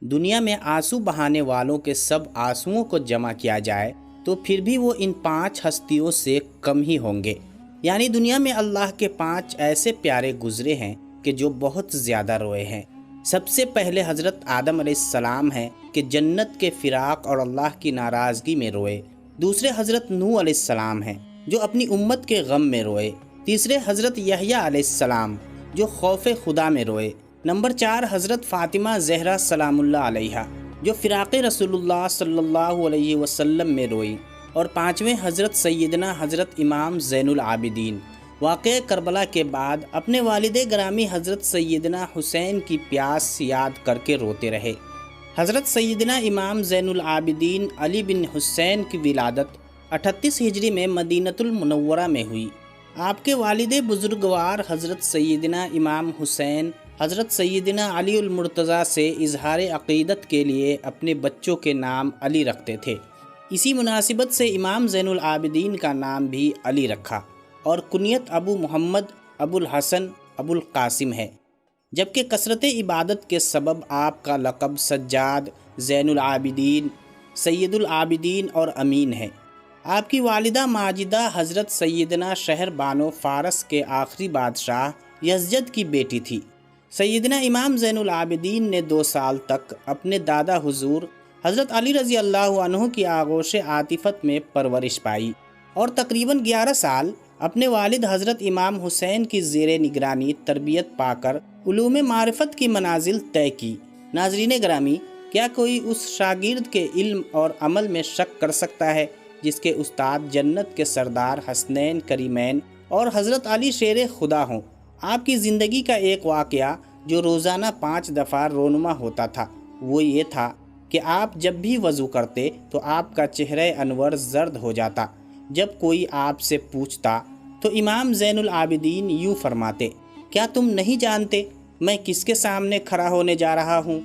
دنیا میں آنسو بہانے والوں کے سب آنسوؤں کو جمع کیا جائے تو پھر بھی وہ ان 5 ہستیوں سے کم ہی ہوں گے۔ یعنی دنیا میں اللہ کے 5 ایسے پیارے گزرے ہیں کہ جو بہت زیادہ روئے ہیں۔ سب سے پہلے حضرت آدم علیہ السلام ہیں کہ جنت کے فراق اور اللہ کی ناراضگی میں روئے۔ دوسرے حضرت نوح علیہ السلام ہیں جو اپنی امت کے غم میں روئے۔ تیسرے حضرت یحییٰ علیہ السلام جو خوف خدا میں روئے۔ نمبر 4 حضرت فاطمہ زہرا سلام اللہ علیہا جو فراق رسول اللہ صلی اللہ علیہ وسلم میں روئی۔ اور 5ویں حضرت سیدنا حضرت امام زین العابدین واقعہ کربلا کے بعد اپنے والد گرامی حضرت سیدنا حسین کی پیاس یاد کر کے روتے رہے۔ حضرت سیدنا امام زین العابدین علی بن حسین کی ولادت 38 ہجری میں مدینۃ المنورہ میں ہوئی۔ آپ کے والد بزرگوار حضرت سیدنا امام حسین حضرت سیدنا علی المرتضیٰ سے اظہار عقیدت کے لیے اپنے بچوں کے نام علی رکھتے تھے۔ اسی مناسبت سے امام زین العابدین کا نام بھی علی رکھا اور کنیت ابو محمد، ابو الحسن، ابو القاسم ہے، جبکہ کثرت عبادت کے سبب آپ کا لقب سجاد، زین العابدین، سید العابدین اور امین ہے۔ آپ کی والدہ ماجدہ حضرت سیدنا شہر بانو فارس کے آخری بادشاہ یزجد کی بیٹی تھی۔ سیدنا امام زین العابدین نے 2 سال تک اپنے دادا حضور حضرت علی رضی اللہ عنہ کی آغوش عاطفت میں پرورش پائی اور تقریباً 11 سال اپنے والد حضرت امام حسین کی زیر نگرانی تربیت پا کر علوم معرفت کی منازل طے کی۔ ناظرین گرامی، کیا کوئی اس شاگرد کے علم اور عمل میں شک کر سکتا ہے جس کے استاد جنت کے سردار حسنین کریمین اور حضرت علی شیر خدا ہوں؟ آپ کی زندگی کا ایک واقعہ جو روزانہ 5 دفعہ رونما ہوتا تھا وہ یہ تھا کہ آپ جب بھی وضو کرتے تو آپ کا چہرہ انور زرد ہو جاتا۔ جب کوئی آپ سے پوچھتا تو امام زین العابدین یوں فرماتے، کیا تم نہیں جانتے میں کس کے سامنے کھڑا ہونے جا رہا ہوں؟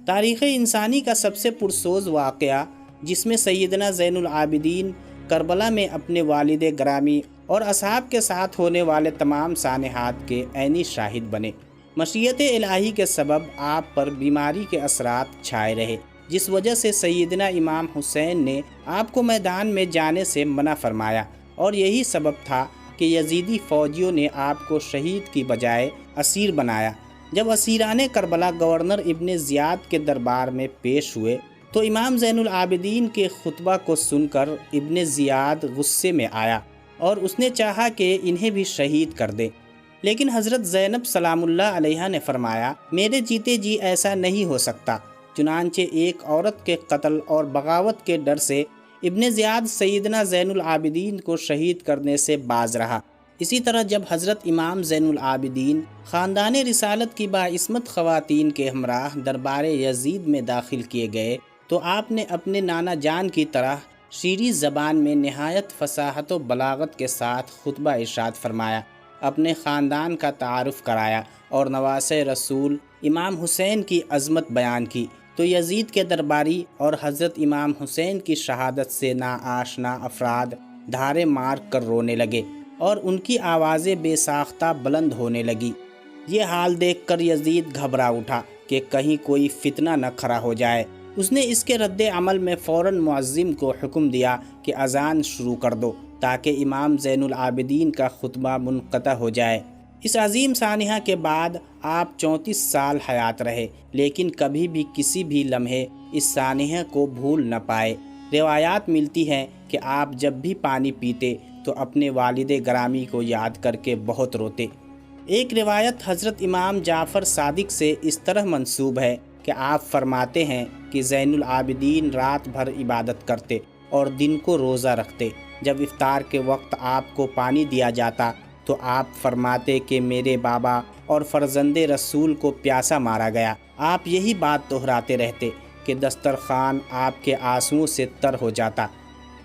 تاریخ انسانی کا سب سے پرسوز واقعہ جس میں سیدنا زین العابدین کربلا میں اپنے والد گرامی اور اصحاب کے ساتھ ہونے والے تمام سانحات کے عینی شاہد بنے۔ مشیت الہی کے سبب آپ پر بیماری کے اثرات چھائے رہے، جس وجہ سے سیدنا امام حسین نے آپ کو میدان میں جانے سے منع فرمایا، اور یہی سبب تھا کہ یزیدی فوجیوں نے آپ کو شہید کی بجائے اسیر بنایا۔ جب اسیران کربلا گورنر ابن زیاد کے دربار میں پیش ہوئے تو امام زین العابدین کے خطبہ کو سن کر ابن زیاد غصے میں آیا اور اس نے چاہا کہ انہیں بھی شہید کر دے، لیکن حضرت زینب سلام اللہ علیہا نے فرمایا، میرے جیتے جی ایسا نہیں ہو سکتا۔ چنانچہ ایک عورت کے قتل اور بغاوت کے ڈر سے ابن زیاد سیدنا زین العابدین کو شہید کرنے سے باز رہا۔ اسی طرح جب حضرت امام زین العابدین خاندان رسالت کی باعصمت خواتین کے ہمراہ دربار یزید میں داخل کیے گئے تو آپ نے اپنے نانا جان کی طرح شیریں زبان میں نہایت فصاحت و بلاغت کے ساتھ خطبہ ارشاد فرمایا، اپنے خاندان کا تعارف کرایا اور نواسہ رسول امام حسین کی عظمت بیان کی تو یزید کے درباری اور حضرت امام حسین کی شہادت سے ناآشنا افراد دھارے مار کر رونے لگے اور ان کی آوازیں بے ساختہ بلند ہونے لگی۔ یہ حال دیکھ کر یزید گھبرا اٹھا کہ کہیں کوئی فتنہ نہ کھڑا ہو جائے۔ اس نے اس کے رد عمل میں فوراً مؤذن کو حکم دیا کہ اذان شروع کر دو تاکہ امام زین العابدین کا خطبہ منقطع ہو جائے۔ اس عظیم سانحہ کے بعد آپ 34 سال حیات رہے، لیکن کبھی بھی کسی بھی لمحے اس سانحہ کو بھول نہ پائے۔ روایات ملتی ہیں کہ آپ جب بھی پانی پیتے تو اپنے والد گرامی کو یاد کر کے بہت روتے۔ ایک روایت حضرت امام جعفر صادق سے اس طرح منسوب ہے کہ آپ فرماتے ہیں کہ زین العابدین رات بھر عبادت کرتے اور دن کو روزہ رکھتے۔ جب افطار کے وقت آپ کو پانی دیا جاتا تو آپ فرماتے کہ میرے بابا اور فرزند رسول کو پیاسا مارا گیا۔ آپ یہی بات دہراتے رہتے کہ دسترخوان آپ کے آنسوؤں سے تر ہو جاتا۔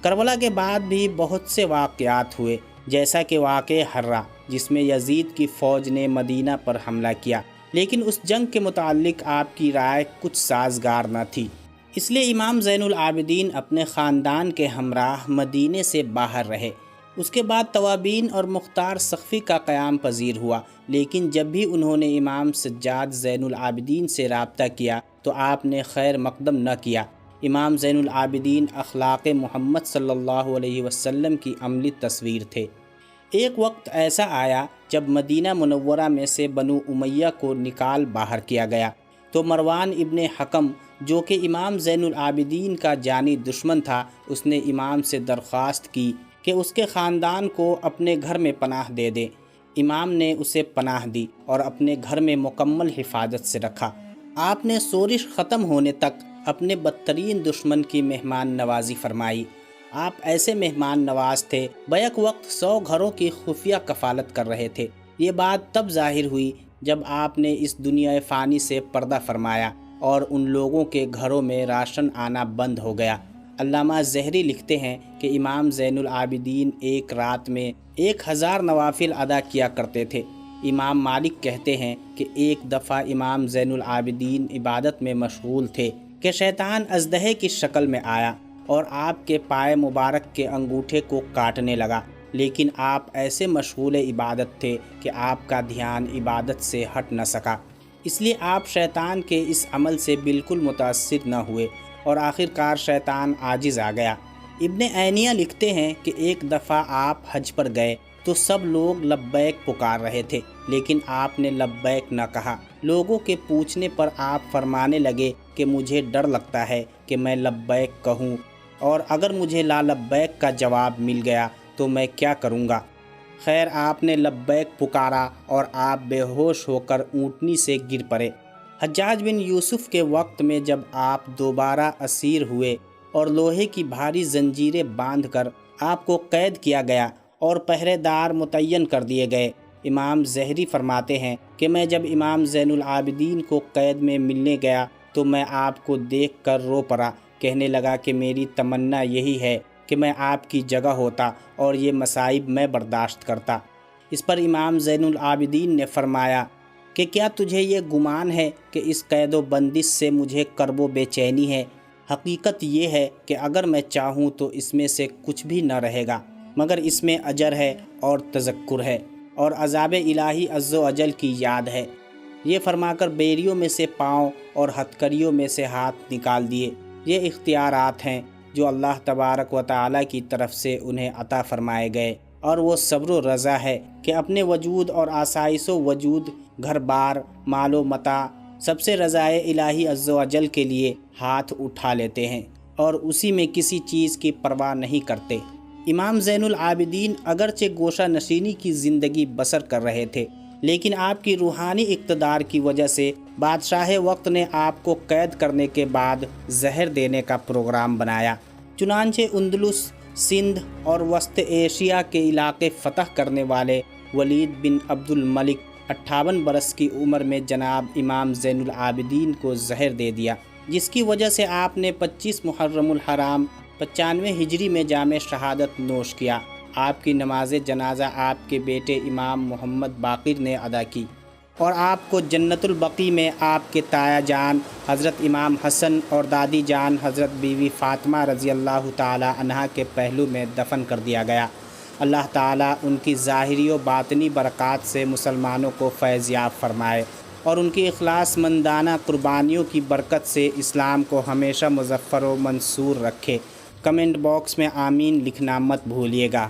کربلا کے بعد بھی بہت سے واقعات ہوئے، جیسا کہ واقعہ حرہ جس میں یزید کی فوج نے مدینہ پر حملہ کیا، لیکن اس جنگ کے متعلق آپ کی رائے کچھ سازگار نہ تھی، اس لیے امام زین العابدین اپنے خاندان کے ہمراہ مدینے سے باہر رہے۔ اس کے بعد توابین اور مختار سقفی کا قیام پذیر ہوا، لیکن جب بھی انہوں نے امام سجاد زین العابدین سے رابطہ کیا تو آپ نے خیر مقدم نہ کیا۔ امام زین العابدین اخلاق محمد صلی اللہ علیہ وسلم کی عملی تصویر تھے۔ ایک وقت ایسا آیا جب مدینہ منورہ میں سے بنو امیہ کو نکال باہر کیا گیا، تو مروان ابن حکم جو کہ امام زین العابدین کا جانی دشمن تھا، اس نے امام سے درخواست کی کہ اس کے خاندان کو اپنے گھر میں پناہ دے دے۔ امام نے اسے پناہ دی اور اپنے گھر میں مکمل حفاظت سے رکھا۔ آپ نے شورش ختم ہونے تک اپنے بدترین دشمن کی مہمان نوازی فرمائی۔ آپ ایسے مہمان نواز تھے، بیک وقت 100 گھروں کی خفیہ کفالت کر رہے تھے۔ یہ بات تب ظاہر ہوئی جب آپ نے اس دنیا فانی سے پردہ فرمایا اور ان لوگوں کے گھروں میں راشن آنا بند ہو گیا۔ علامہ زہری لکھتے ہیں کہ امام زین العابدین ایک رات میں 1000 نوافل ادا کیا کرتے تھے۔ امام مالک کہتے ہیں کہ ایک دفعہ امام زین العابدین عبادت میں مشغول تھے کہ شیطان اژدہے کی شکل میں آیا اور آپ کے پائے مبارک کے انگوٹھے کو کاٹنے لگا، لیکن آپ ایسے مشغول عبادت تھے کہ آپ کا دھیان عبادت سے ہٹ نہ سکا، اس لیے آپ شیطان کے اس عمل سے بالکل متاثر نہ ہوئے اور آخر کار شیطان عاجز آ گیا۔ ابن عینیہ لکھتے ہیں کہ ایک دفعہ آپ حج پر گئے تو سب لوگ لبیک پکار رہے تھے، لیکن آپ نے لبیک نہ کہا۔ لوگوں کے پوچھنے پر آپ فرمانے لگے کہ مجھے ڈر لگتا ہے کہ میں لبیک کہوں، اور اگر مجھے لا لبیک کا جواب مل گیا تو میں کیا کروں گا؟ خیر آپ نے لبیک پکارا اور آپ بے ہوش ہو کر اونٹنی سے گر پڑے۔ حجاج بن یوسف کے وقت میں جب آپ دوبارہ اسیر ہوئے اور لوہے کی بھاری زنجیریں باندھ کر آپ کو قید کیا گیا اور پہرے دار متعین کر دیے گئے، امام زہری فرماتے ہیں کہ میں جب امام زین العابدین کو قید میں ملنے گیا تو میں آپ کو دیکھ کر رو پڑا، کہنے لگا کہ میری تمنا یہی ہے کہ میں آپ کی جگہ ہوتا اور یہ مصائب میں برداشت کرتا۔ اس پر امام زین العابدین نے فرمایا کہ کیا تجھے یہ گمان ہے کہ اس قید و بندش سے مجھے کرب و بے چینی ہے؟ حقیقت یہ ہے کہ اگر میں چاہوں تو اس میں سے کچھ بھی نہ رہے گا، مگر اس میں اجر ہے اور تذکر ہے اور عذاب الہی عز و جل کی یاد ہے۔ یہ فرما کر بیریوں میں سے پاؤں اور ہتھکڑیوں میں سے ہاتھ نکال دیے۔ یہ اختیارات ہیں جو اللہ تبارک و تعالیٰ کی طرف سے انہیں عطا فرمائے گئے، اور وہ صبر و رضا ہے کہ اپنے وجود اور آسائش و وجود، گھر بار، مال و متاع، سب سے رضائے الہی عز و جل کے لیے ہاتھ اٹھا لیتے ہیں اور اسی میں کسی چیز کی پرواہ نہیں کرتے۔ امام زین العابدین اگرچہ گوشہ نشینی کی زندگی بسر کر رہے تھے، لیکن آپ کی روحانی اقتدار کی وجہ سے بادشاہ وقت نے آپ کو قید کرنے کے بعد زہر دینے کا پروگرام بنایا۔ چنانچہ اندلس، سندھ اور وسط ایشیا کے علاقے فتح کرنے والے ولید بن عبد الملک 58 برس کی عمر میں جناب امام زین العابدین کو زہر دے دیا، جس کی وجہ سے آپ نے 25 محرم الحرام 95 ہجری میں جام شہادت نوش کیا۔ آپ کی نماز جنازہ آپ کے بیٹے امام محمد باقر نے ادا کی، اور آپ کو جنت البقیع میں آپ کے تایا جان حضرت امام حسن اور دادی جان حضرت بیوی فاطمہ رضی اللہ تعالی عنہا کے پہلو میں دفن کر دیا گیا۔ اللہ تعالیٰ ان کی ظاہری و باطنی برکات سے مسلمانوں کو فیض یاب فرمائے، اور ان کی اخلاص مندانہ قربانیوں کی برکت سے اسلام کو ہمیشہ مظفر و منصور رکھے۔ کمنٹ باکس میں آمین لکھنا مت بھولیے گا۔